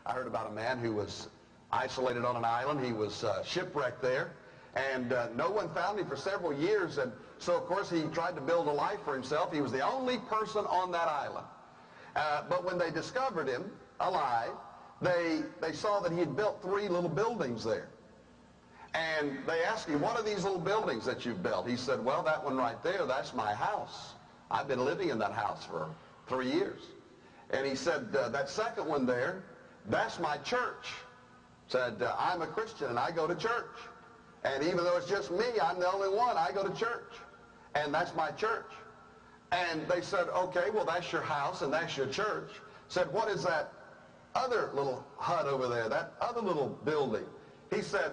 I heard about a man who was isolated on an island. He was shipwrecked there, and no one found him for several years. And so, of course, he tried to build a life for himself. He was the only person on that island. But when they discovered him alive, they saw that he had built 3 little buildings there. And they asked him, "What are these little buildings that you've built?" He said, "Well, that one right there, that's my house. I've been living in that house for 3 years." And he said, "That second one there, that's my church." Said, "I'm a Christian and I go to church. And even though it's just me, I'm the only one, I go to church. And that's my church." And they said, "Okay, well, that's your house and that's your church." Said, "What is that other little hut over there, that other little building?" He said,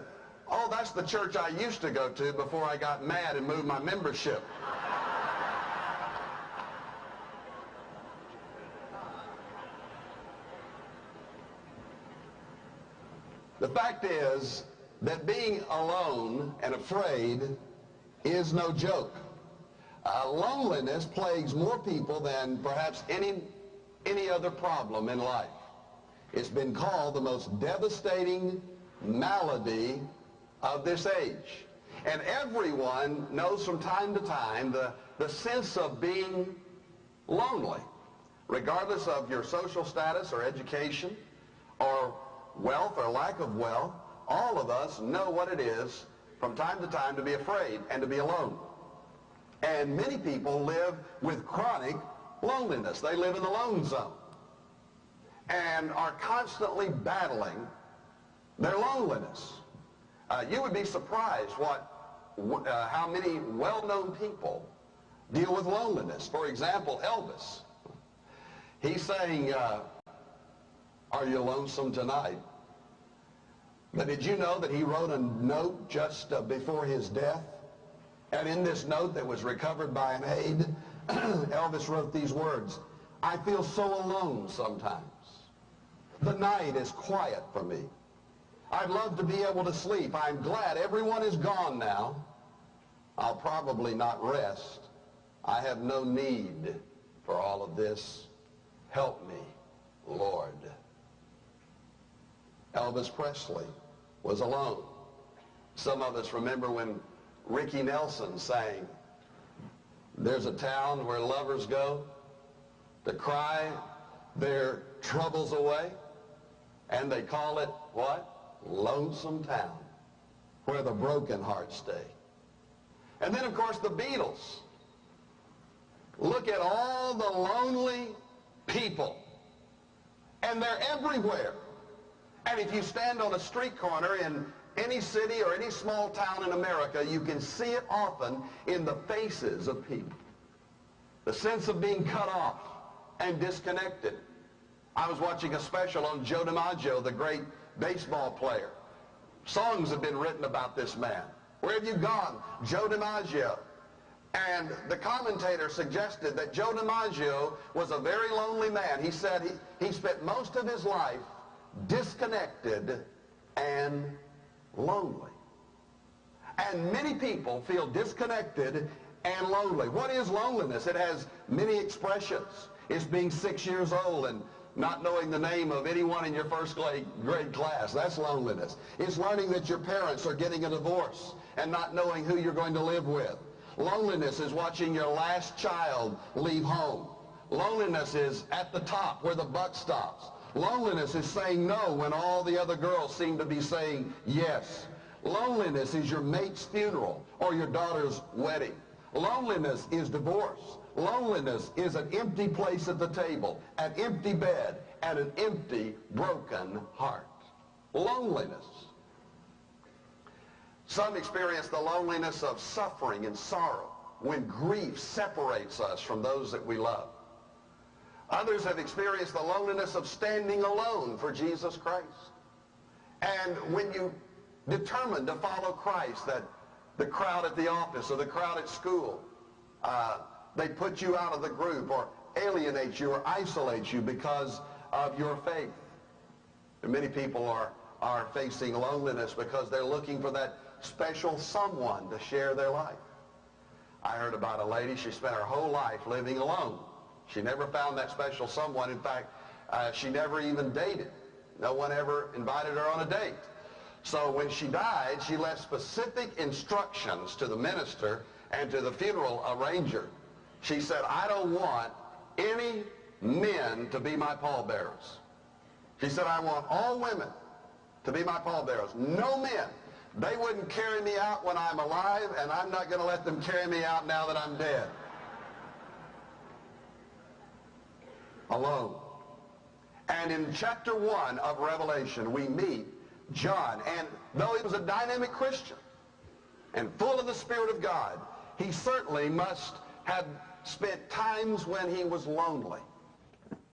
"Oh, that's the church I used to go to before I got mad and moved my membership." The fact is that being alone and afraid is no joke. Loneliness plagues more people than perhaps any other problem in life. It's been called the most devastating malady of this age. And everyone knows from time to time the sense of being lonely, regardless of your social status or education or wealth or lack of wealth. All of us know what it is from time to time to be afraid and to be alone. And many people live with chronic loneliness. They live in the lone zone and are constantly battling their loneliness. You would be surprised how many well-known people deal with loneliness. For example, Elvis. He sang, "Are you lonesome tonight?" But did you know that he wrote a note just before his death? And in this note that was recovered by an aide, Elvis wrote these words, "I feel so alone sometimes. The night is quiet for me. I'd love to be able to sleep. I'm glad everyone is gone now. I'll probably not rest. I have no need for all of this. Help me, Lord." Elvis Presley was alone. Some of us remember when Ricky Nelson sang, "There's a town where lovers go to cry their troubles away, and they call it," what? "Lonesome Town, where the broken hearts stay." And then, of course, the Beatles. Look at all the lonely people, and they're everywhere. And if you stand on a street corner in any city or any small town in America, you can see it often in the faces of people. The sense of being cut off and disconnected. I was watching a special on Joe DiMaggio, the great baseball player. Songs have been written about this man. "Where have you gone, Joe DiMaggio?" And the commentator suggested that Joe DiMaggio was a very lonely man. He said he spent most of his life disconnected and lonely. And many people feel disconnected and lonely. What is loneliness? It has many expressions. It's being 6 years old and not knowing the name of anyone in your first grade class. That's loneliness. It's learning that your parents are getting a divorce and not knowing who you're going to live with. Loneliness is watching your last child leave home. Loneliness is at the top where the buck stops. Loneliness is saying no when all the other girls seem to be saying yes. Loneliness is your mate's funeral or your daughter's wedding. Loneliness is divorce. Loneliness is an empty place at the table, an empty bed, and an empty, broken heart. Loneliness. Some experience the loneliness of suffering and sorrow when grief separates us from those that we love. Others have experienced the loneliness of standing alone for Jesus Christ. And when you determine to follow Christ, that the crowd at the office or the crowd at school, they put you out of the group or alienate you or isolate you because of your faith. And many people are facing loneliness because they're looking for that special someone to share their life. I heard about a lady, she spent her whole life living alone. She never found that special someone. In fact, she never even dated. No one ever invited her on a date. So when she died, she left specific instructions to the minister and to the funeral arranger. She said, I don't want any men to be my pallbearers. She said, I want all women to be my pallbearers. No men. They wouldn't carry me out when I'm alive, and I'm not going to let them carry me out now that I'm dead. Alone. And in chapter 1 of Revelation, we meet John. And though he was a dynamic Christian and full of the Spirit of God, he certainly must have spent times when he was lonely.